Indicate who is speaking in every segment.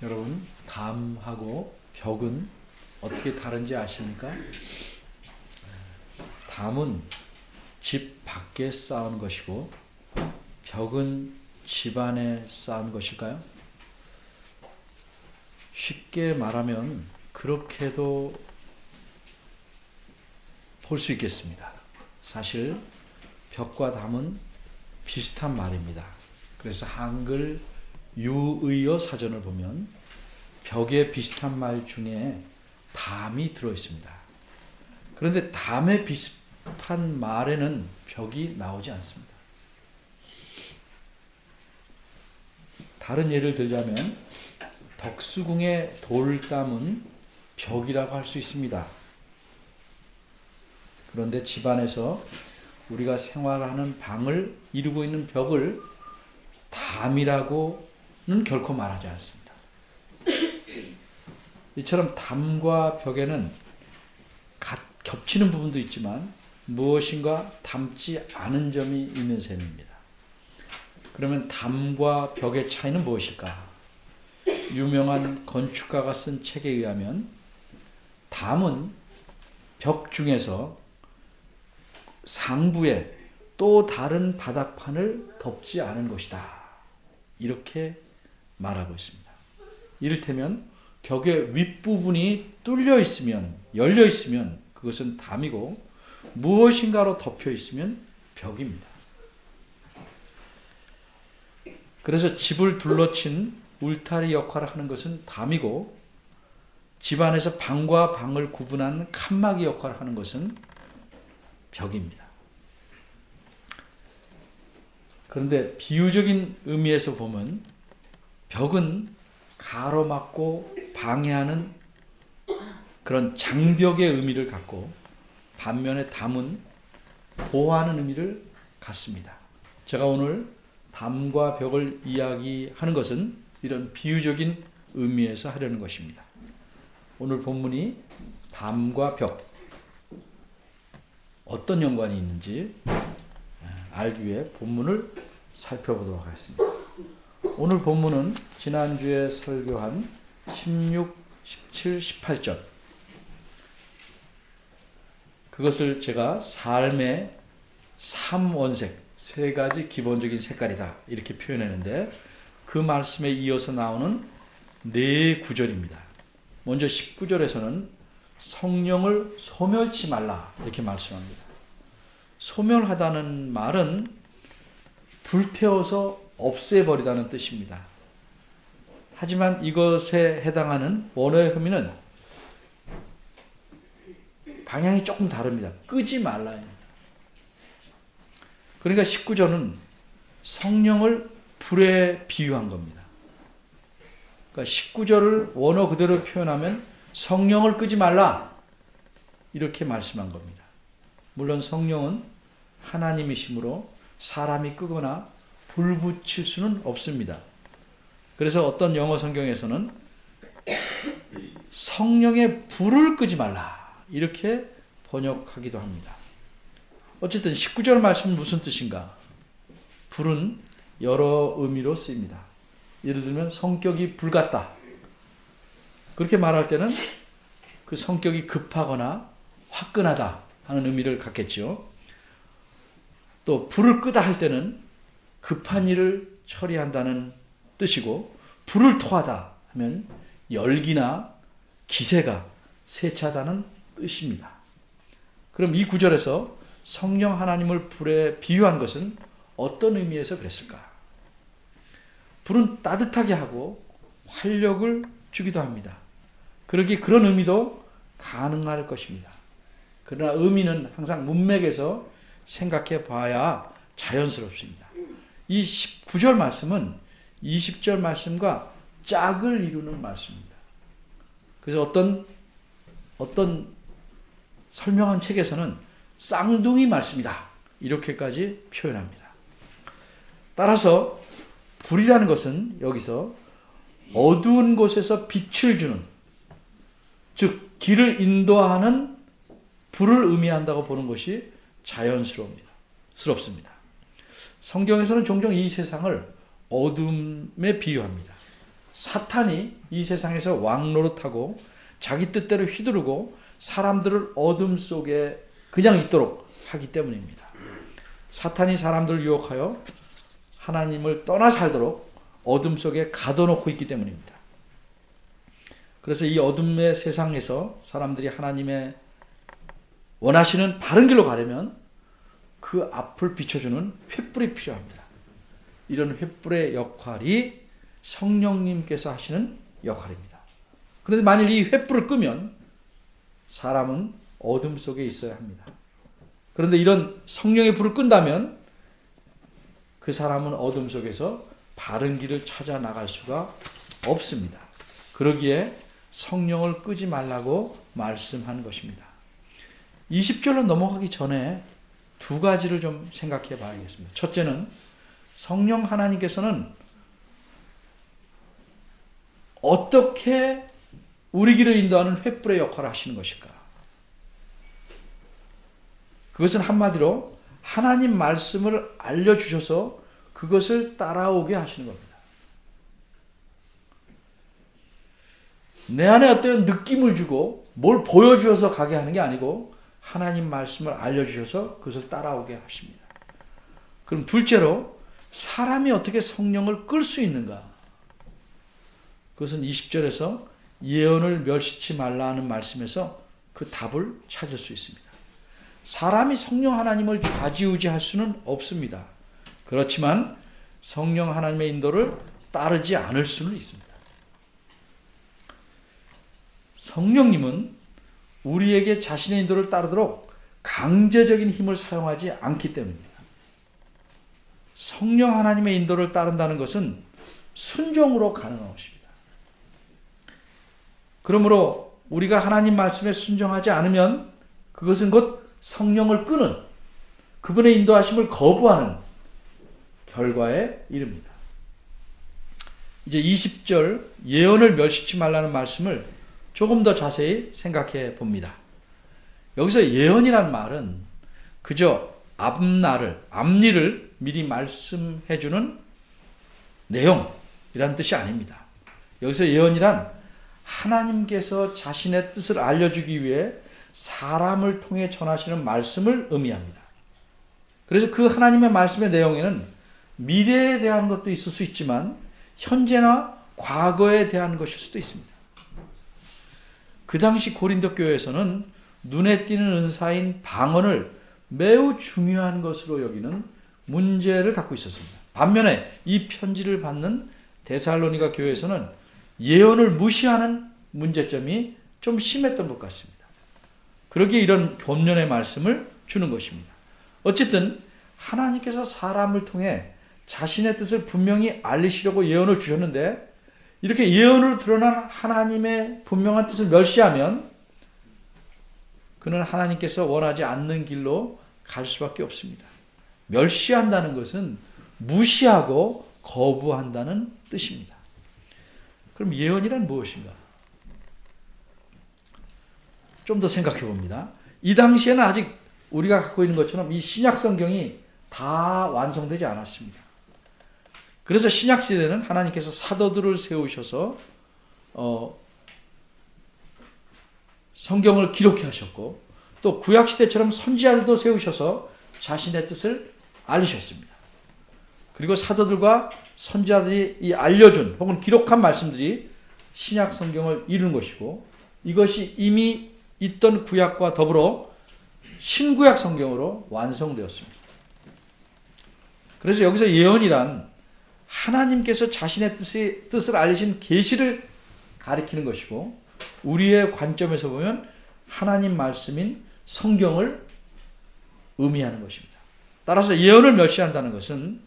Speaker 1: 여러분, 담하고 벽은 어떻게 다른지 아십니까? 담은 집 밖에 쌓은 것이고 벽은 집 안에 쌓은 것일까요? 쉽게 말하면 그렇게도 볼 수 있겠습니다. 사실 벽과 담은 비슷한 말입니다. 그래서 한글 유의어 사전을 보면 벽에 비슷한 말 중에 담이 들어있습니다. 그런데 담에 비슷한 말에는 벽이 나오지 않습니다. 다른 예를 들자면 덕수궁의 돌담은 벽이라고 할 수 있습니다. 그런데 집안에서 우리가 생활하는 방을 이루고 있는 벽을 담이라고는 결코 말하지 않습니다. 이처럼 담과 벽에는 겹치는 부분도 있지만 무엇인가 닮지 않은 점이 있는 셈입니다. 그러면 담과 벽의 차이는 무엇일까? 유명한 건축가가 쓴 책에 의하면 담은 벽 중에서 상부에 또 다른 바닥판을 덮지 않은 것이다. 이렇게 말하고 있습니다. 이를테면 벽의 윗부분이 뚫려 있으면, 열려 있으면 그것은 담이고 무엇인가로 덮여 있으면 벽입니다. 그래서 집을 둘러친 울타리 역할을 하는 것은 담이고 집안에서 방과 방을 구분하는 칸막이 역할을 하는 것은 벽입니다. 그런데 비유적인 의미에서 보면 벽은 가로막고 방해하는 그런 장벽의 의미를 갖고 반면에 담은 보호하는 의미를 갖습니다. 제가 오늘 담과 벽을 이야기하는 것은 이런 비유적인 의미에서 하려는 것입니다. 오늘 본문이 담과 벽, 어떤 연관이 있는지 알기 위해 본문을 살펴보도록 하겠습니다. 오늘 본문은 지난주에 설교한 16, 17, 18절, 그것을 제가 삶의 3원색, 세 가지 기본적인 색깔이다 이렇게 표현했는데 그 말씀에 이어서 나오는 네 구절입니다. 먼저 19절에서는 성령을 소멸치 말라 이렇게 말씀합니다. 소멸하다는 말은 불태워서 없애버리다는 뜻입니다. 하지만 이것에 해당하는 원어의 의미는 방향이 조금 다릅니다. 끄지 말라입니다. 그러니까 19절은 성령을 불에 비유한 겁니다. 그러니까 19절을 원어 그대로 표현하면 성령을 끄지 말라 이렇게 말씀한 겁니다. 물론 성령은 하나님이시므로 사람이 끄거나 불 붙일 수는 없습니다. 그래서 어떤 영어 성경에서는 성령의 불을 끄지 말라 이렇게 번역하기도 합니다. 어쨌든 19절 말씀은 무슨 뜻인가? 불은 여러 의미로 쓰입니다. 예를 들면 성격이 불같다. 그렇게 말할 때는 그 성격이 급하거나 화끈하다 하는 의미를 갖겠죠. 또 불을 끄다 할 때는 급한 일을 처리한다는 뜻이고 불을 토하다 하면 열기나 기세가 세차다는 뜻입니다. 그럼 이 구절에서 성령 하나님을 불에 비유한 것은 어떤 의미에서 그랬을까? 불은 따뜻하게 하고 활력을 주기도 합니다. 그러기 그런 의미도 가능할 것입니다. 그러나 의미는 항상 문맥에서 생각해 봐야 자연스럽습니다. 이 19절 말씀은 20절 말씀과 짝을 이루는 말씀입니다. 그래서 어떤 설명한 책에서는 쌍둥이 말씀이다 이렇게까지 표현합니다. 따라서 불이라는 것은 여기서 어두운 곳에서 빛을 주는, 즉 길을 인도하는 불을 의미한다고 보는 것이 자연스럽습니다. 성경에서는 종종 이 세상을 어둠에 비유합니다. 사탄이 이 세상에서 왕노릇하고 자기 뜻대로 휘두르고 사람들을 어둠 속에 그냥 있도록 하기 때문입니다. 사탄이 사람들을 유혹하여 하나님을 떠나 살도록 어둠 속에 가둬놓고 있기 때문입니다. 그래서 이 어둠의 세상에서 사람들이 하나님의 원하시는 바른 길로 가려면 그 앞을 비춰주는 횃불이 필요합니다. 이런 횃불의 역할이 성령님께서 하시는 역할입니다. 그런데 만일 이 횃불을 끄면 사람은 어둠 속에 있어야 합니다. 그런데 이런 성령의 불을 끈다면 그 사람은 어둠 속에서 바른 길을 찾아 나갈 수가 없습니다. 그러기에 성령을 끄지 말라고 말씀한 것입니다. 20절로 넘어가기 전에 두 가지를 좀 생각해 봐야겠습니다. 첫째는 성령 하나님께서는 어떻게 우리 길을 인도하는 횃불의 역할을 하시는 것일까? 그것은 한마디로 하나님 말씀을 알려주셔서 그것을 따라오게 하시는 겁니다. 내 안에 어떤 느낌을 주고 뭘 보여주어서 가게 하는 게 아니고 하나님 말씀을 알려주셔서 그것을 따라오게 하십니다. 그럼 둘째로 사람이 어떻게 성령을 끌 수 있는가? 그것은 20절에서 예언을 멸시치 말라 하는 말씀에서 그 답을 찾을 수 있습니다. 사람이 성령 하나님을 좌지우지할 수는 없습니다. 그렇지만 성령 하나님의 인도를 따르지 않을 수는 있습니다. 성령님은 우리에게 자신의 인도를 따르도록 강제적인 힘을 사용하지 않기 때문입니다. 성령 하나님의 인도를 따른다는 것은 순종으로 가능한 것입니다. 그러므로 우리가 하나님 말씀에 순종하지 않으면 그것은 곧 성령을 끄는, 그분의 인도하심을 거부하는 결과에 이릅니다. 이제 20절 예언을 멸시치 말라는 말씀을 조금 더 자세히 생각해 봅니다. 여기서 예언이란 말은 그저 앞일을 미리 말씀해 주는 내용이라는 뜻이 아닙니다. 여기서 예언이란 하나님께서 자신의 뜻을 알려주기 위해 사람을 통해 전하시는 말씀을 의미합니다. 그래서 그 하나님의 말씀의 내용에는 미래에 대한 것도 있을 수 있지만 현재나 과거에 대한 것일 수도 있습니다. 그 당시 고린도 교회에서는 눈에 띄는 은사인 방언을 매우 중요한 것으로 여기는 문제를 갖고 있었습니다. 반면에 이 편지를 받는 데살로니가 교회에서는 예언을 무시하는 문제점이 좀 심했던 것 같습니다. 그러기에 이런 권면의 말씀을 주는 것입니다. 어쨌든 하나님께서 사람을 통해 자신의 뜻을 분명히 알리시려고 예언을 주셨는데 이렇게 예언으로 드러난 하나님의 분명한 뜻을 멸시하면 그는 하나님께서 원하지 않는 길로 갈 수밖에 없습니다. 멸시한다는 것은 무시하고 거부한다는 뜻입니다. 그럼 예언이란 무엇인가? 좀 더 생각해 봅니다. 이 당시에는 아직 우리가 갖고 있는 것처럼 이 신약 성경이 다 완성되지 않았습니다. 그래서 신약 시대는 하나님께서 사도들을 세우셔서 성경을 기록해 하셨고 또 구약 시대처럼 선지자들도 세우셔서 자신의 뜻을 알리셨습니다. 그리고 사도들과 선지자들이 이 알려준 혹은 기록한 말씀들이 신약 성경을 이루는 것이고 이것이 이미 있던 구약과 더불어 신구약 성경으로 완성되었습니다. 그래서 여기서 예언이란 하나님께서 자신의 뜻을 알리신 계시를 가리키는 것이고 우리의 관점에서 보면 하나님 말씀인 성경을 의미하는 것입니다. 따라서 예언을 멸시한다는 것은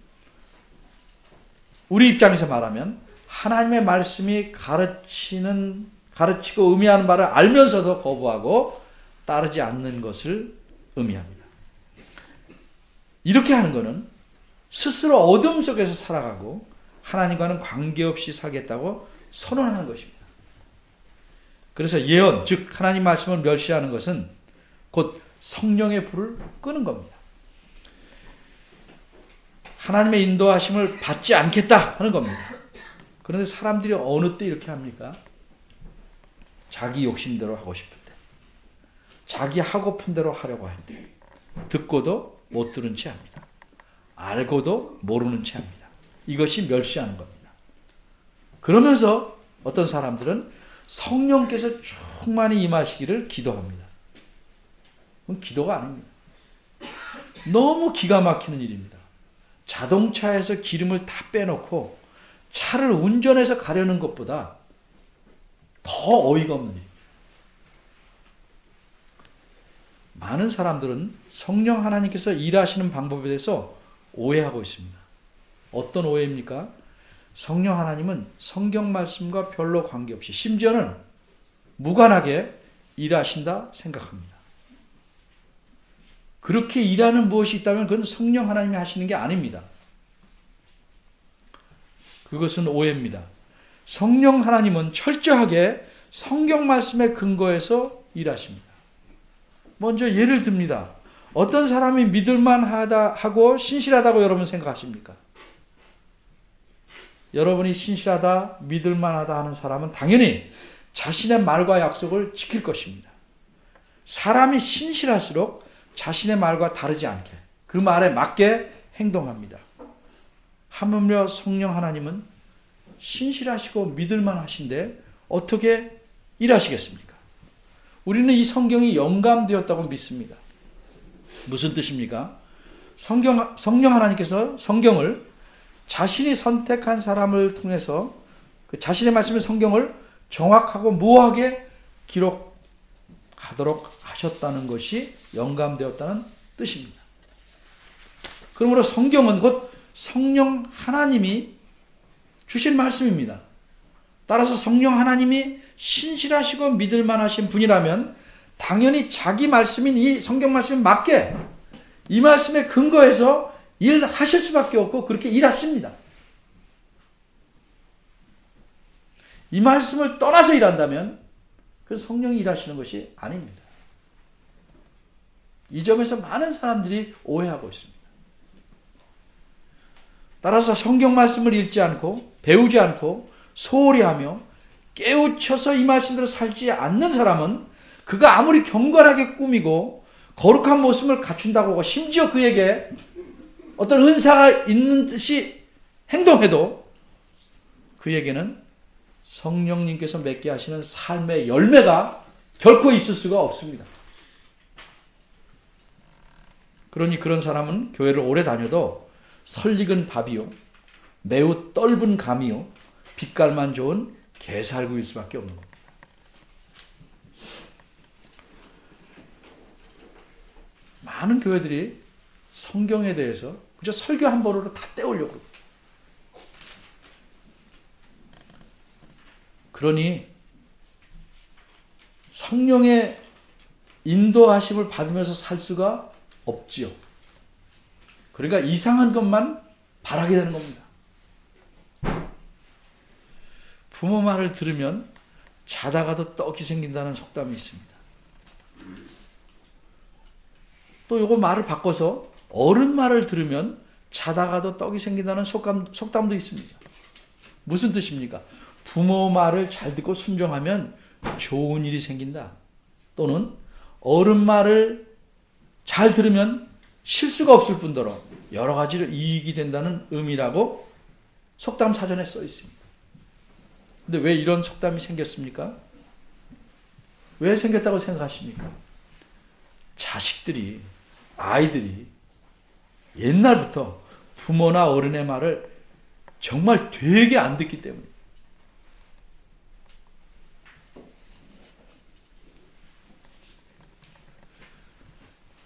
Speaker 1: 우리 입장에서 말하면 하나님의 말씀이 가르치고 의미하는 바를 알면서도 거부하고 따르지 않는 것을 의미합니다. 이렇게 하는 것은 스스로 어둠 속에서 살아가고 하나님과는 관계없이 살겠다고 선언하는 것입니다. 그래서 예언, 즉 하나님 말씀을 멸시하는 것은 곧 성령의 불을 끄는 겁니다. 하나님의 인도하심을 받지 않겠다 하는 겁니다. 그런데 사람들이 어느 때 이렇게 합니까? 자기 욕심대로 하고 싶을 때, 자기 하고픈 대로 하려고 할 때, 듣고도 못 들은 채 합니다. 알고도 모르는 채 합니다. 이것이 멸시하는 겁니다. 그러면서 어떤 사람들은 성령께서 충만히 임하시기를 기도합니다. 그건 기도가 아닙니다. 너무 기가 막히는 일입니다. 자동차에서 기름을 다 빼놓고 차를 운전해서 가려는 것보다 더 어이가 없는 일입니다. 많은 사람들은 성령 하나님께서 일하시는 방법에 대해서 오해하고 있습니다. 어떤 오해입니까? 성령 하나님은 성경 말씀과 별로 관계없이 심지어는 무관하게 일하신다 생각합니다. 그렇게 일하는 무엇이 있다면 그건 성령 하나님이 하시는 게 아닙니다. 그것은 오해입니다. 성령 하나님은 철저하게 성경 말씀에 근거해서 일하십니다. 먼저 예를 듭니다. 어떤 사람이 믿을만하다 하고 신실하다고 여러분 생각하십니까? 여러분이 신실하다, 믿을만하다 하는 사람은 당연히 자신의 말과 약속을 지킬 것입니다. 사람이 신실할수록 자신의 말과 다르지 않게 그 말에 맞게 행동합니다. 하물며 성령 하나님은 신실하시고 믿을만하신데 어떻게 일하시겠습니까? 우리는 이 성경이 영감되었다고 믿습니다. 무슨 뜻입니까? 성령 하나님께서 성경을 자신이 선택한 사람을 통해서 그 자신의 말씀의 성경을 정확하고 무하게 기록하도록 하셨다는 것이 영감되었다는 뜻입니다. 그러므로 성경은 곧 성령 하나님이 주신 말씀입니다. 따라서 성령 하나님이 신실하시고 믿을만하신 분이라면 당연히 자기 말씀인 이 성경 말씀에 맞게 이 말씀에 근거해서 일하실 수밖에 없고 그렇게 일하십니다. 이 말씀을 떠나서 일한다면 그 성령이 일하시는 것이 아닙니다. 이 점에서 많은 사람들이 오해하고 있습니다. 따라서 성경 말씀을 읽지 않고 배우지 않고 소홀히 하며 깨우쳐서 이 말씀대로 살지 않는 사람은 그가 아무리 경건하게 꾸미고 거룩한 모습을 갖춘다고 하고 심지어 그에게 어떤 은사가 있는 듯이 행동해도 그에게는 성령님께서 맺게 하시는 삶의 열매가 결코 있을 수가 없습니다. 그러니 그런 사람은 교회를 오래 다녀도 설익은 밥이요 매우 떫은 감이요 빛깔만 좋은 게살구일 수밖에 없는 겁니다. 많은 교회들이 성경에 대해서 그저 설교 한 번으로 다 때우려고 합니다. 그러니 성령의 인도하심을 받으면서 살 수가 없지요. 그러니까 이상한 것만 바라게 되는 겁니다. 부모 말을 들으면 자다가도 떡이 생긴다는 속담이 있습니다. 또 요거 말을 바꿔서 어른 말을 들으면 자다가도 떡이 생긴다는 속담도 있습니다. 무슨 뜻입니까? 부모 말을 잘 듣고 순종하면 좋은 일이 생긴다. 또는 어른 말을 잘 들으면 실수가 없을 뿐더러 여러 가지로 이익이 된다는 의미라고 속담 사전에 써 있습니다. 근데 왜 이런 속담이 생겼습니까? 왜 생겼다고 생각하십니까? 자식들이, 아이들이 옛날부터 부모나 어른의 말을 정말 되게 안 듣기 때문에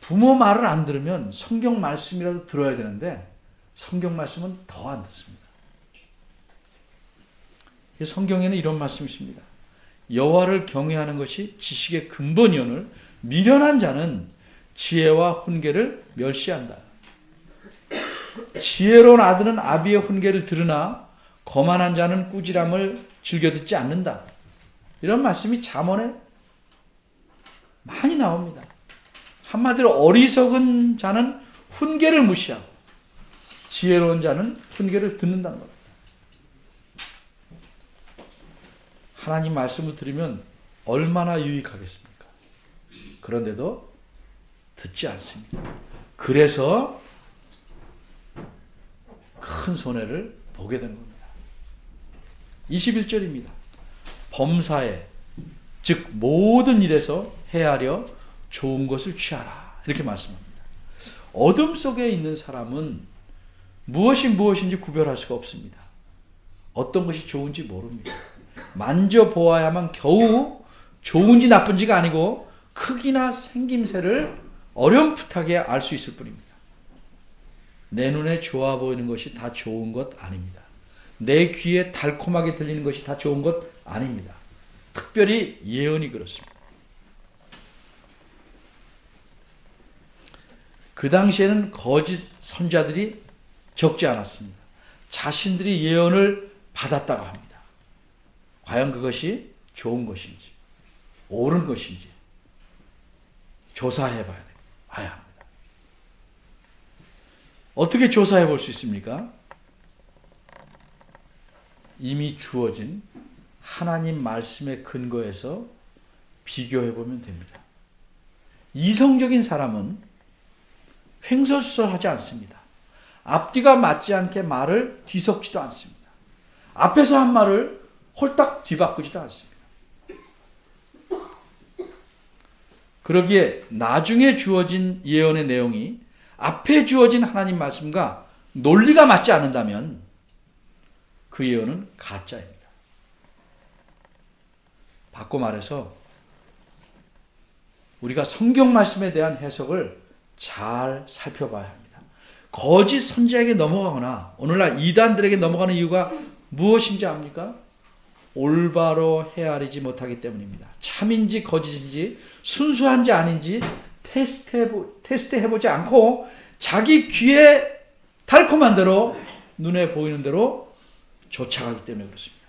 Speaker 1: 부모 말을 안 들으면 성경 말씀이라도 들어야 되는데 성경 말씀은 더 안 듣습니다. 성경에는 이런 말씀이 있습니다. 여호와를 경외하는 것이 지식의 근본이오늘 미련한 자는 지혜와 훈계를 멸시한다. 지혜로운 아들은 아비의 훈계를 들으나 거만한 자는 꾸지람을 즐겨 듣지 않는다. 이런 말씀이 잠언에 많이 나옵니다. 한마디로 어리석은 자는 훈계를 무시하고 지혜로운 자는 훈계를 듣는다는 겁니다. 하나님 말씀을 들으면 얼마나 유익하겠습니까? 그런데도 듣지 않습니다. 그래서 큰 손해를 보게 되는 겁니다. 21절입니다. 범사에 즉 모든 일에서 헤아려 좋은 것을 취하라. 이렇게 말씀합니다. 어둠 속에 있는 사람은 무엇이 무엇인지 구별할 수가 없습니다. 어떤 것이 좋은지 모릅니다. 만져보아야만 겨우 좋은지 나쁜지가 아니고 크기나 생김새를 어렴풋하게 알 수 있을 뿐입니다. 내 눈에 좋아 보이는 것이 다 좋은 것 아닙니다. 내 귀에 달콤하게 들리는 것이 다 좋은 것 아닙니다. 특별히 예언이 그렇습니다. 그 당시에는 거짓 선자들이 적지 않았습니다. 자신들이 예언을 받았다고 합니다. 과연 그것이 좋은 것인지 옳은 것인지 조사해 봐야 합니다. 어떻게 조사해 볼 수 있습니까? 이미 주어진 하나님 말씀의 근거에서 비교해 보면 됩니다. 이성적인 사람은 횡설수설하지 않습니다. 앞뒤가 맞지 않게 말을 뒤섞지도 않습니다. 앞에서 한 말을 홀딱 뒤바꾸지도 않습니다. 그러기에 나중에 주어진 예언의 내용이 앞에 주어진 하나님 말씀과 논리가 맞지 않는다면 그 예언은 가짜입니다. 바꿔 말해서 우리가 성경 말씀에 대한 해석을 잘 살펴봐야 합니다. 거짓 선지자에게 넘어가거나 오늘날 이단들에게 넘어가는 이유가 무엇인지 압니까? 올바로 헤아리지 못하기 때문입니다. 참인지 거짓인지 순수한지 아닌지 테스트해보지 않고 자기 귀에 달콤한 대로 눈에 보이는 대로 쫓아가기 때문에 그렇습니다.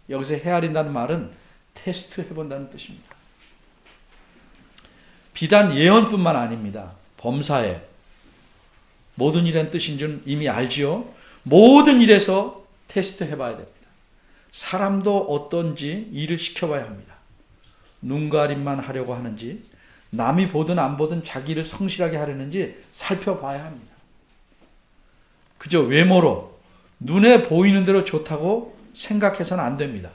Speaker 1: 여기서 헤아린다는 말은 테스트해본다는 뜻입니다. 비단 예언뿐만 아닙니다. 범사에 모든 일의 뜻인 줄 이미 알지요. 모든 일에서 테스트해봐야 됩니다. 사람도 어떤지 일을 시켜봐야 합니다. 눈가림만 하려고 하는지 남이 보든 안 보든 자기를 성실하게 하려는지 살펴봐야 합니다. 그저 외모로 눈에 보이는 대로 좋다고 생각해서는 안 됩니다.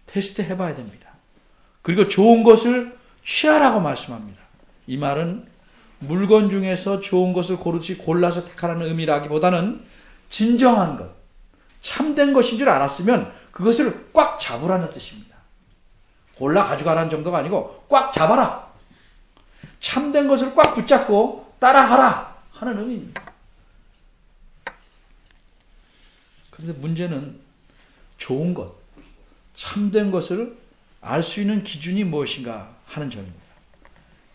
Speaker 1: 테스트 해봐야 됩니다. 그리고 좋은 것을 취하라고 말씀합니다. 이 말은 물건 중에서 좋은 것을 고르듯이 골라서 택하라는 의미라기보다는 진정한 것, 참된 것인 줄 알았으면 그것을 꽉 잡으라는 뜻입니다. 골라 가져가라는 정도가 아니고 꽉 잡아라. 참된 것을 꽉 붙잡고 따라하라 하는 의미입니다. 그런데 문제는 좋은 것, 참된 것을 알 수 있는 기준이 무엇인가 하는 점입니다.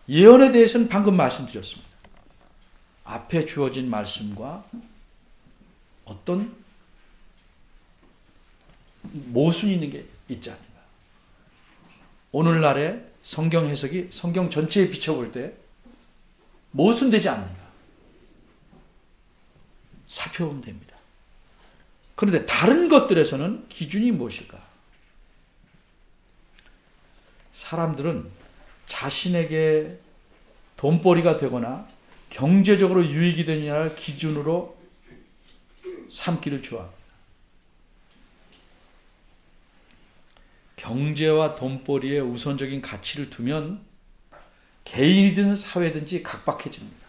Speaker 1: 예언에 대해서는 방금 말씀드렸습니다. 앞에 주어진 말씀과 어떤 모순이 있는 게 있지 않는가. 오늘날의 성경 해석이 성경 전체에 비춰볼 때 모순되지 않는가 살펴보면 됩니다. 그런데 다른 것들에서는 기준이 무엇일까? 사람들은 자신에게 돈벌이가 되거나 경제적으로 유익이 되느냐를 기준으로 삼기를 좋아합니다. 경제와 돈벌이에 우선적인 가치를 두면 개인이든 사회든지 각박해집니다.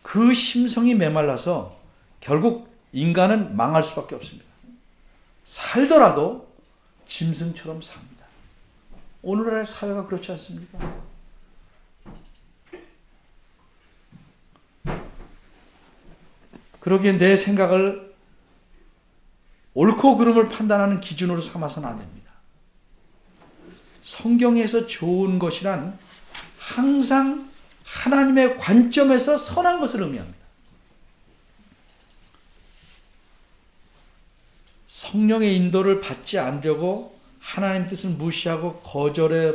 Speaker 1: 그 심성이 메말라서 결국 인간은 망할 수밖에 없습니다. 살더라도 짐승처럼 삽니다. 오늘날의 사회가 그렇지 않습니까? 그러기에 내 생각을 옳고 그름을 판단하는 기준으로 삼아서는 안 됩니다. 성경에서 좋은 것이란 항상 하나님의 관점에서 선한 것을 의미합니다. 성령의 인도를 받지 않으려고 하나님 뜻을 무시하고 거절해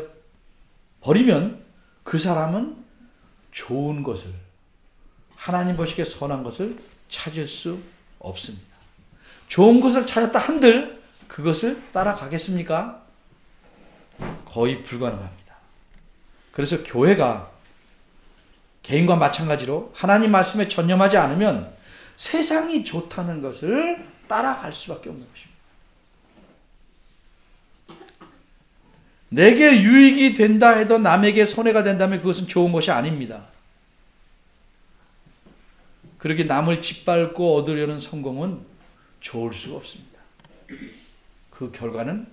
Speaker 1: 버리면 그 사람은 좋은 것을, 하나님 보시기에 선한 것을 찾을 수 없습니다. 좋은 것을 찾았다 한들 그 그것을 따라가겠습니까? 거의 불가능합니다. 그래서 교회가 개인과 마찬가지로 하나님 말씀에 전념하지 않으면 세상이 좋다는 것을 따라갈 수밖에 없는 것입니다. 내게 유익이 된다 해도 남에게 손해가 된다면 그것은 좋은 것이 아닙니다. 그렇게 남을 짓밟고 얻으려는 성공은 좋을 수가 없습니다. 그 결과는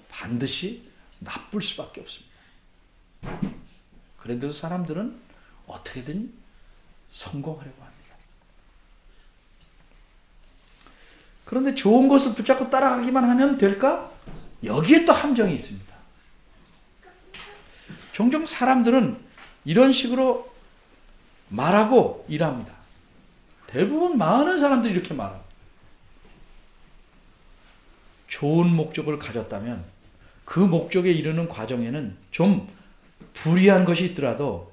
Speaker 1: 반드시 나쁠 수밖에 없습니다. 그런데도 사람들은 어떻게든 성공하려고 합니다. 그런데 좋은 것을 붙잡고 따라가기만 하면 될까? 여기에 또 함정이 있습니다. 종종 사람들은 이런 식으로 말하고 일합니다. 대부분 많은 사람들이 이렇게 말합니다. 좋은 목적을 가졌다면 그 목적에 이르는 과정에는 좀 불이한 것이 있더라도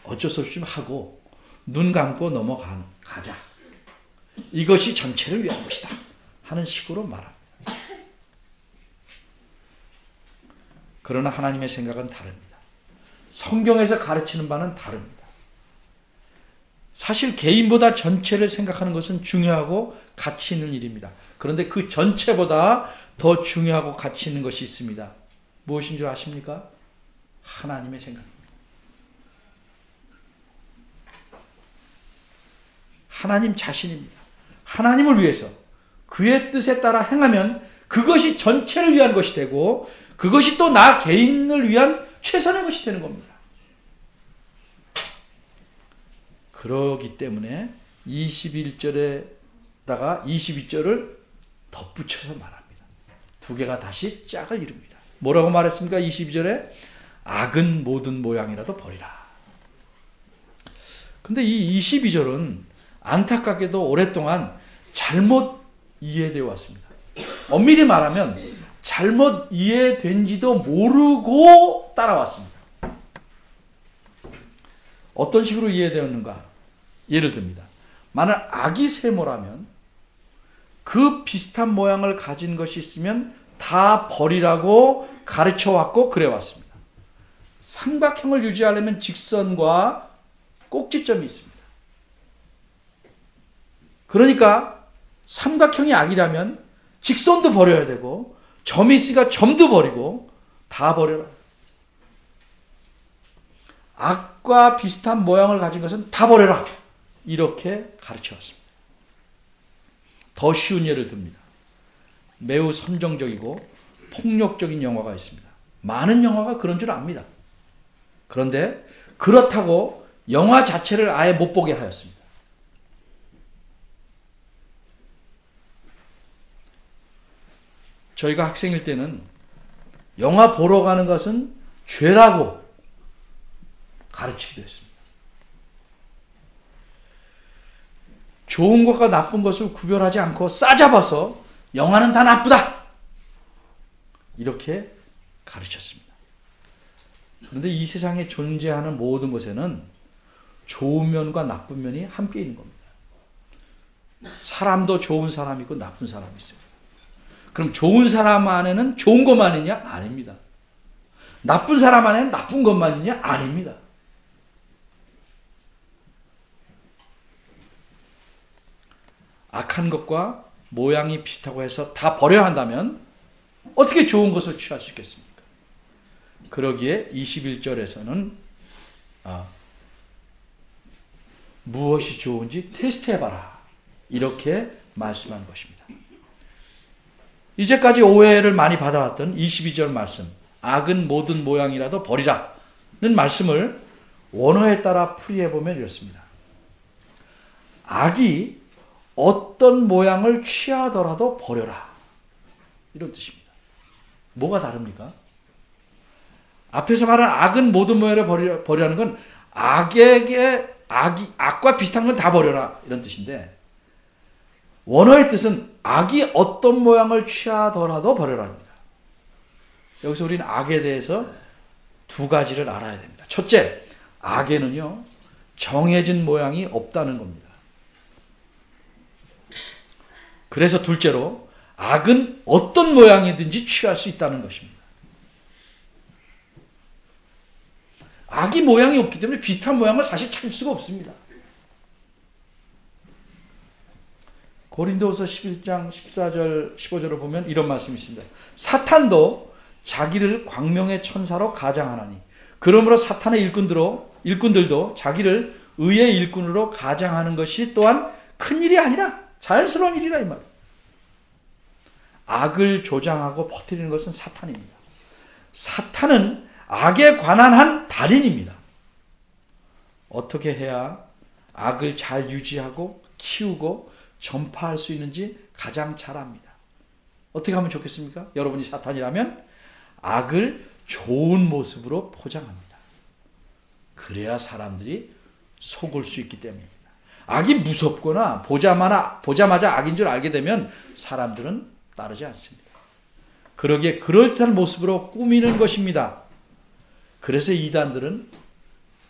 Speaker 1: 어쩔 수 없이 하고 눈 감고 넘어가자. 이것이 전체를 위한 것이다 하는 식으로 말합니다. 그러나 하나님의 생각은 다릅니다. 성경에서 가르치는 바는 다릅니다. 사실 개인보다 전체를 생각하는 것은 중요하고 가치 있는 일입니다. 그런데 그 전체보다 더 중요하고 가치 있는 것이 있습니다. 무엇인 줄 아십니까? 하나님의 생각입니다. 하나님 자신입니다. 하나님을 위해서 그의 뜻에 따라 행하면 그것이 전체를 위한 것이 되고 그것이 또 나 개인을 위한 최선의 것이 되는 겁니다. 그러기 때문에 21절에다가 22절을 덧붙여서 말합니다. 두 개가 다시 짝을 이룹니다. 뭐라고 말했습니까? 22절에 악은 모든 모양이라도 버리라. 근데 이 22절은 안타깝게도 오랫동안 잘못 이해되어 왔습니다. 엄밀히 말하면 잘못 이해된지도 모르고 따라왔습니다. 어떤 식으로 이해되었는가? 예를 듭니다. 만약 악이 세모라면 그 비슷한 모양을 가진 것이 있으면 다 버리라고 가르쳐왔고 그래왔습니다. 삼각형을 유지하려면 직선과 꼭지점이 있습니다. 그러니까 삼각형이 악이라면 직선도 버려야 되고 점이 있으니까 점도 버리고 다 버려라. 악과 비슷한 모양을 가진 것은 다 버려라. 이렇게 가르쳐왔습니다. 더 쉬운 예를 듭니다. 매우 선정적이고 폭력적인 영화가 있습니다. 많은 영화가 그런 줄 압니다. 그런데 그렇다고 영화 자체를 아예 못 보게 하였습니다. 저희가 학생일 때는 영화 보러 가는 것은 죄라고 가르치기도 했습니다. 좋은 것과 나쁜 것을 구별하지 않고 싸잡아서 영화는 다 나쁘다. 이렇게 가르쳤습니다. 그런데 이 세상에 존재하는 모든 것에는 좋은 면과 나쁜 면이 함께 있는 겁니다. 사람도 좋은 사람이 있고 나쁜 사람이 있습니다. 그럼 좋은 사람 안에는 좋은 것만 있냐? 아닙니다. 나쁜 사람 안에는 나쁜 것만 있냐? 아닙니다. 악한 것과 모양이 비슷하고 해서 다 버려야 한다면 어떻게 좋은 것을 취할 수 있겠습니까? 그러기에 21절에서는 무엇이 좋은지 테스트해봐라. 이렇게 말씀한 것입니다. 이제까지 오해를 많이 받아왔던 22절 말씀, 악은 모든 모양이라도 버리라는 말씀을 원어에 따라 풀이해보면 이렇습니다. 악이 어떤 모양을 취하더라도 버려라. 이런 뜻입니다. 뭐가 다릅니까? 앞에서 말한 악은 모든 모양을 버리라는 건 악과 비슷한 건 다 버려라. 이런 뜻인데 원어의 뜻은 악이 어떤 모양을 취하더라도 버려라입니다. 여기서 우리는 악에 대해서 두 가지를 알아야 됩니다. 첫째, 악에는요 정해진 모양이 없다는 겁니다. 그래서 둘째로 악은 어떤 모양이든지 취할 수 있다는 것입니다. 악이 모양이 없기 때문에 비슷한 모양을 사실 찾을 수가 없습니다. 고린도후서 11장 14절 15절을 보면 이런 말씀이 있습니다. 사탄도 자기를 광명의 천사로 가장하나니 그러므로 사탄의 일꾼들도 자기를 의의 일꾼으로 가장하는 것이 또한 큰일이 아니라 자연스러운 일이라 이 말이에요. 악을 조장하고 퍼뜨리는 것은 사탄입니다. 사탄은 악에 관한 한 달인입니다. 어떻게 해야 악을 잘 유지하고 키우고 전파할 수 있는지 가장 잘 압니다. 어떻게 하면 좋겠습니까? 여러분이 사탄이라면 악을 좋은 모습으로 포장합니다. 그래야 사람들이 속을 수 있기 때문입니다. 악이 무섭거나 보자마자 악인 줄 알게 되면 사람들은 따르지 않습니다. 그러기에 그럴듯한 모습으로 꾸미는 것입니다. 그래서 이단들은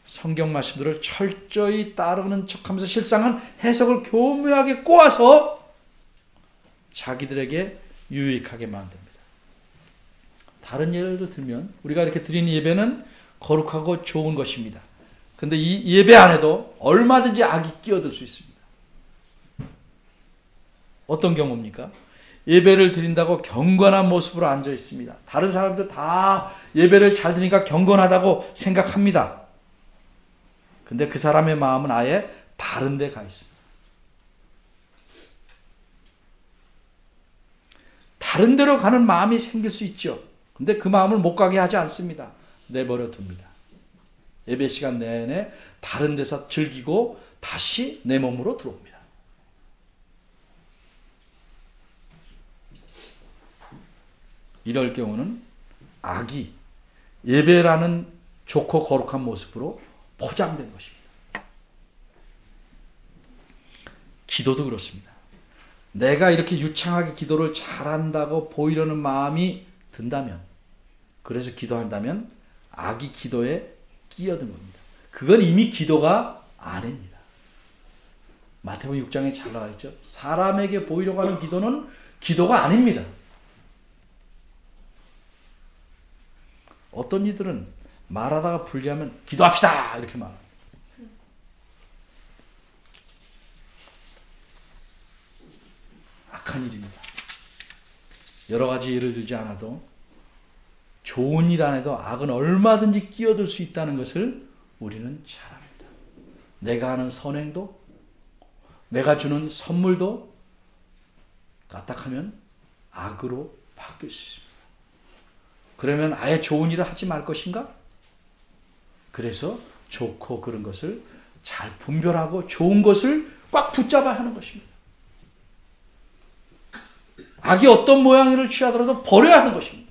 Speaker 1: 성경 말씀들을 철저히 따르는 척하면서 실상은 해석을 교묘하게 꼬아서 자기들에게 유익하게 만듭니다. 다른 예를 들면 우리가 이렇게 드리는 예배는 거룩하고 좋은 것입니다. 그런데 이 예배 안에도 얼마든지 악이 끼어들 수 있습니다. 어떤 경우입니까? 예배를 드린다고 경건한 모습으로 앉아 있습니다. 다른 사람들 다 예배를 잘 드리니까 경건하다고 생각합니다. 근데 그 사람의 마음은 아예 다른 데 가 있습니다. 다른 데로 가는 마음이 생길 수 있죠. 근데 그 마음을 못 가게 하지 않습니다. 내버려 둡니다. 예배 시간 내내 다른 데서 즐기고 다시 내 몸으로 들어옵니다. 이럴 경우는 악이 예배라는 좋고 거룩한 모습으로 포장된 것입니다. 기도도 그렇습니다. 내가 이렇게 유창하게 기도를 잘한다고 보이려는 마음이 든다면, 그래서 기도한다면 악이 기도에 끼어든 겁니다. 그건 이미 기도가 아닙니다. 마태복음 6장에 잘 나와 있죠. 사람에게 보이려고 하는 기도는 기도가 아닙니다. 어떤 이들은 말하다가 불리하면 기도합시다 이렇게 말합니다. 악한 일입니다. 여러 가지 예를 들지 않아도 좋은 일 안에도 악은 얼마든지 끼어들 수 있다는 것을 우리는 잘 압니다. 내가 하는 선행도, 내가 주는 선물도 까딱하면 악으로 바뀔 수 있습니다. 그러면 아예 좋은 일을 하지 말 것인가? 그래서 좋고 그런 것을 잘 분별하고 좋은 것을 꽉 붙잡아야 하는 것입니다. 악이 어떤 모양을 취하더라도 버려야 하는 것입니다.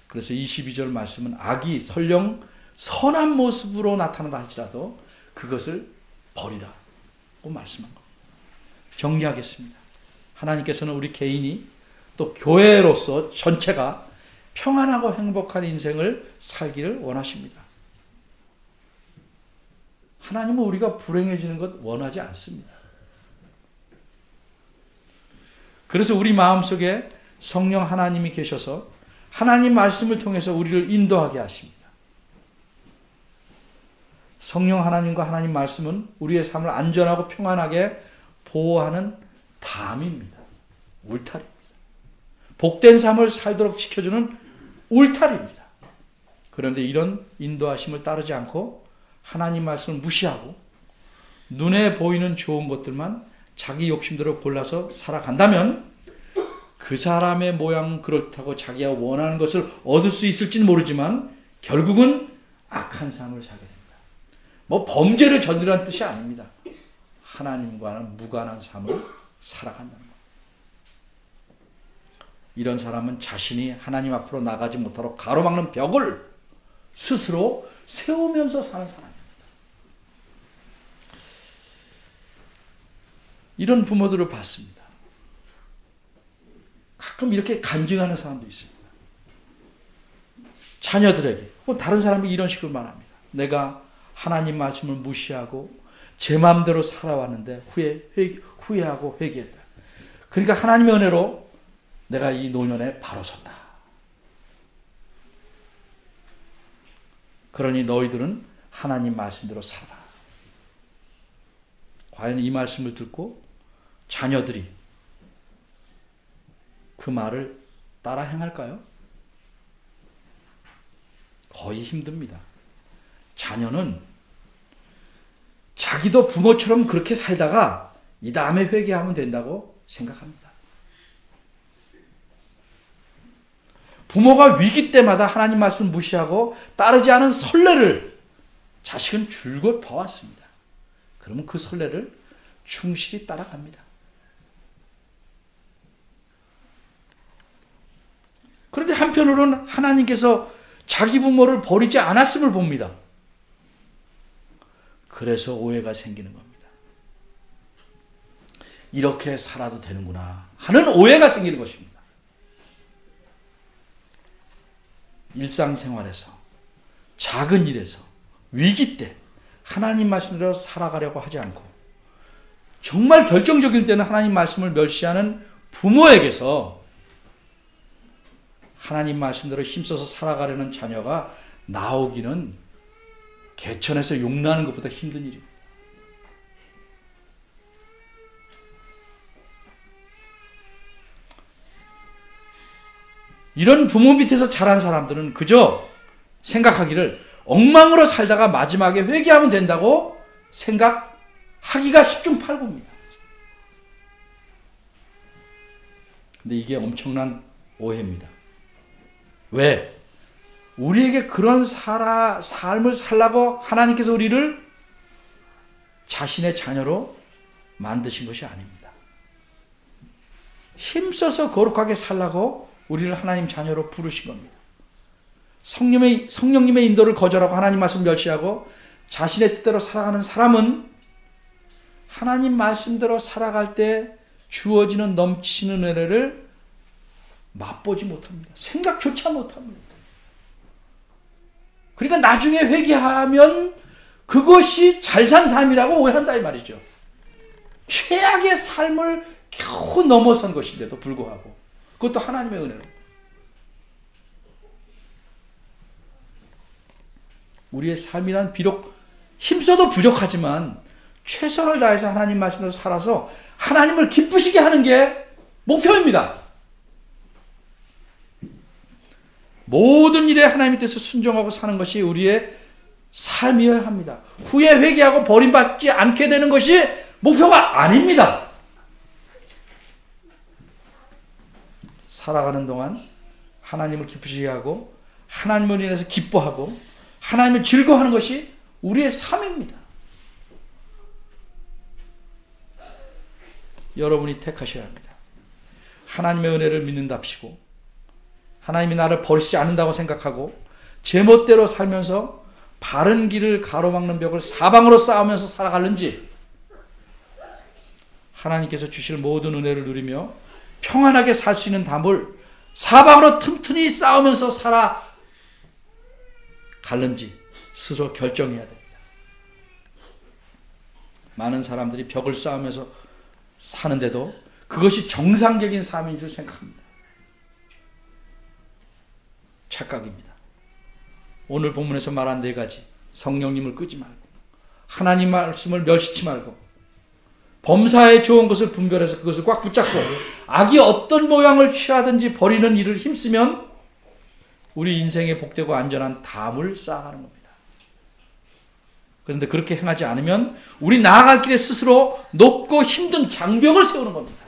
Speaker 1: 그래서 22절 말씀은 악이 설령 선한 모습으로 나타난다 할지라도 그것을 버리라고 말씀한 겁니다. 정리하겠습니다. 하나님께서는 우리 개인이 또 교회로서 전체가 평안하고 행복한 인생을 살기를 원하십니다. 하나님은 우리가 불행해지는 것 원하지 않습니다. 그래서 우리 마음속에 성령 하나님이 계셔서 하나님 말씀을 통해서 우리를 인도하게 하십니다. 성령 하나님과 하나님 말씀은 우리의 삶을 안전하고 평안하게 보호하는 담입니다. 울타리입니다. 복된 삶을 살도록 지켜주는 울타리입니다. 그런데 이런 인도하심을 따르지 않고 하나님 말씀을 무시하고 눈에 보이는 좋은 것들만 자기 욕심대로 골라서 살아간다면 그 사람의 모양은 그렇다고 자기가 원하는 것을 얻을 수 있을지는 모르지만 결국은 악한 삶을 살게 됩니다. 뭐 범죄를 저지르라는 뜻이 아닙니다. 하나님과는 무관한 삶을 살아간다는 겁니다. 이런 사람은 자신이 하나님 앞으로 나가지 못하도록 가로막는 벽을 스스로 세우면서 사는 사람입니다. 이런 부모들을 봤습니다. 가끔 이렇게 간증하는 사람도 있습니다. 자녀들에게, 다른 사람이 이런 식으로 말합니다. 내가 하나님 말씀을 무시하고 제 마음대로 살아왔는데 후회하고 회개했다. 그러니까 하나님의 은혜로 내가 이 노년에 바로 섰다. 그러니 너희들은 하나님 말씀대로 살아라. 과연 이 말씀을 듣고 자녀들이 그 말을 따라 행할까요? 거의 힘듭니다. 자녀는 자기도 부모처럼 그렇게 살다가 이 다음에 회개하면 된다고 생각합니다. 부모가 위기 때마다 하나님 말씀 무시하고 따르지 않은 선례를 자식은 줄곧 봐왔습니다. 그러면 그 선례를 충실히 따라갑니다. 그런데 한편으로는 하나님께서 자기 부모를 버리지 않았음을 봅니다. 그래서 오해가 생기는 겁니다. 이렇게 살아도 되는구나 하는 오해가 생기는 것입니다. 일상생활에서, 작은 일에서, 위기 때 하나님 말씀대로 살아가려고 하지 않고 정말 결정적일 때는 하나님 말씀을 멸시하는 부모에게서 하나님 말씀대로 힘써서 살아가려는 자녀가 나오기는 개천에서 용나는 것보다 힘든 일입니다. 이런 부모 밑에서 자란 사람들은 그저 생각하기를 엉망으로 살다가 마지막에 회개하면 된다고 생각하기가 10중 8구입니다. 근데 이게 엄청난 오해입니다. 왜? 우리에게 그런 삶을 살라고 하나님께서 우리를 자신의 자녀로 만드신 것이 아닙니다. 힘써서 거룩하게 살라고 우리를 하나님 자녀로 부르신 겁니다. 성령님의 인도를 거절하고 하나님 말씀 멸시하고 자신의 뜻대로 살아가는 사람은 하나님 말씀대로 살아갈 때 주어지는 넘치는 은혜를 맛보지 못합니다. 생각조차 못합니다. 그러니까 나중에 회개하면 그것이 잘 산 삶이라고 오해한다 이 말이죠. 최악의 삶을 겨우 넘어선 것인데도 불구하고 그것도 하나님의 은혜로. 우리의 삶이란 비록 힘써도 부족하지만 최선을 다해서 하나님 말씀으로 살아서 하나님을 기쁘시게 하는 게 목표입니다. 모든 일에 하나님의 뜻에 순종하고 사는 것이 우리의 삶이어야 합니다. 후에 회개하고 버림받지 않게 되는 것이 목표가 아닙니다. 살아가는 동안 하나님을 기쁘시게 하고 하나님을 인해서 기뻐하고 하나님을 즐거워하는 것이 우리의 삶입니다. 여러분이 택하셔야 합니다. 하나님의 은혜를 믿는답시고 하나님이 나를 버리시지 않는다고 생각하고 제멋대로 살면서 바른 길을 가로막는 벽을 사방으로 쌓으면서 살아가는지 하나님께서 주실 모든 은혜를 누리며 평안하게 살 수 있는 담을 사방으로 튼튼히 쌓으면서 살아갈는지 스스로 결정해야 됩니다. 많은 사람들이 벽을 쌓으면서 사는데도 그것이 정상적인 삶인 줄 생각합니다. 착각입니다. 오늘 본문에서 말한 4가지 성령님을 끄지 말고 하나님 말씀을 멸시치 말고 범사에 좋은 것을 분별해서 그것을 꽉 붙잡고 악이 어떤 모양을 취하든지 버리는 일을 힘쓰면 우리 인생에 복되고 안전한 담을 쌓아가는 겁니다. 그런데 그렇게 행하지 않으면 우리 나아갈 길에 스스로 높고 힘든 장벽을 세우는 겁니다.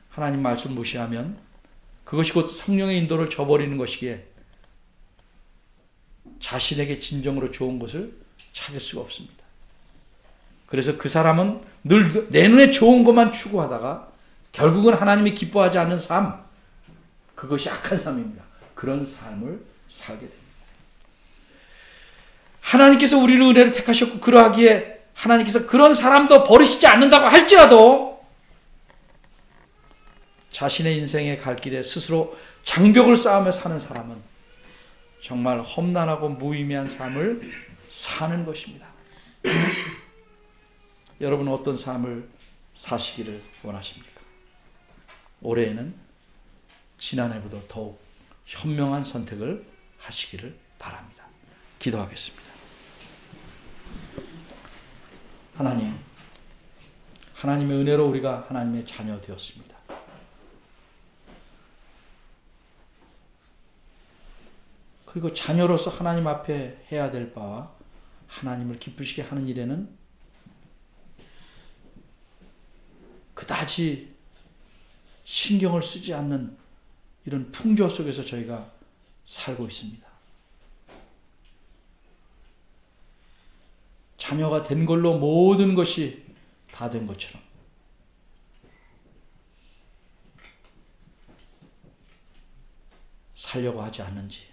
Speaker 1: 하나님 말씀 무시하면 그것이 곧 성령의 인도를 저버리는 것이기에 자신에게 진정으로 좋은 것을 찾을 수가 없습니다. 그래서 그 사람은 늘 내 눈에 좋은 것만 추구하다가 결국은 하나님이 기뻐하지 않는 삶, 그것이 악한 삶입니다. 그런 삶을 살게 됩니다. 하나님께서 우리를 은혜를 택하셨고 그러하기에 하나님께서 그런 사람도 버리시지 않는다고 할지라도 자신의 인생의 갈 길에 스스로 장벽을 쌓으며 사는 사람은 정말 험난하고 무의미한 삶을 사는 것입니다. 여러분은 어떤 삶을 사시기를 원하십니까? 올해에는 지난해보다 더욱 현명한 선택을 하시기를 바랍니다. 기도하겠습니다. 하나님, 하나님의 은혜로 우리가 하나님의 자녀 되었습니다. 그리고 자녀로서 하나님 앞에 해야 될 바와 하나님을 기쁘시게 하는 일에는 그다지 신경을 쓰지 않는 이런 풍조 속에서 저희가 살고 있습니다. 자녀가 된 걸로 모든 것이 다 된 것처럼 살려고 하지 않는지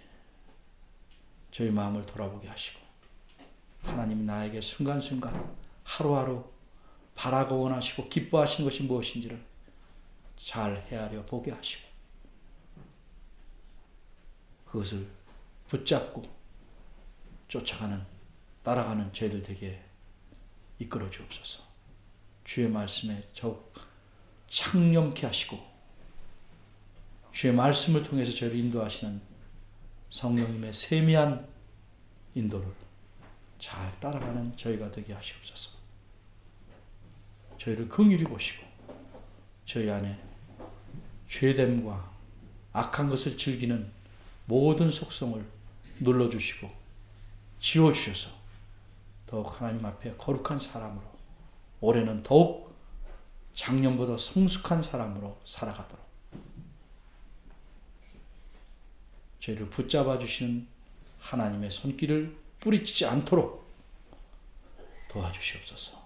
Speaker 1: 저희 마음을 돌아보게 하시고, 하나님 나에게 순간순간 하루하루 바라고 원하시고 기뻐하시는 것이 무엇인지를 잘 헤아려 보게 하시고, 그것을 붙잡고 쫓아가는, 따라가는 저희들 되게 이끌어 주옵소서. 주의 말씀에 더욱 창념케 하시고 주의 말씀을 통해서 저희를 인도하시는 성령님의 세미한 인도를 잘 따라가는 저희가 되게 하시옵소서. 저희를 긍휼히 보시고 저희 안에 죄됨과 악한 것을 즐기는 모든 속성을 눌러주시고 지워주셔서 더욱 하나님 앞에 거룩한 사람으로, 올해는 더욱 작년보다 성숙한 사람으로 살아가도록 저희를 붙잡아 주시는 하나님의 손길을 뿌리치지 않도록 도와주시옵소서.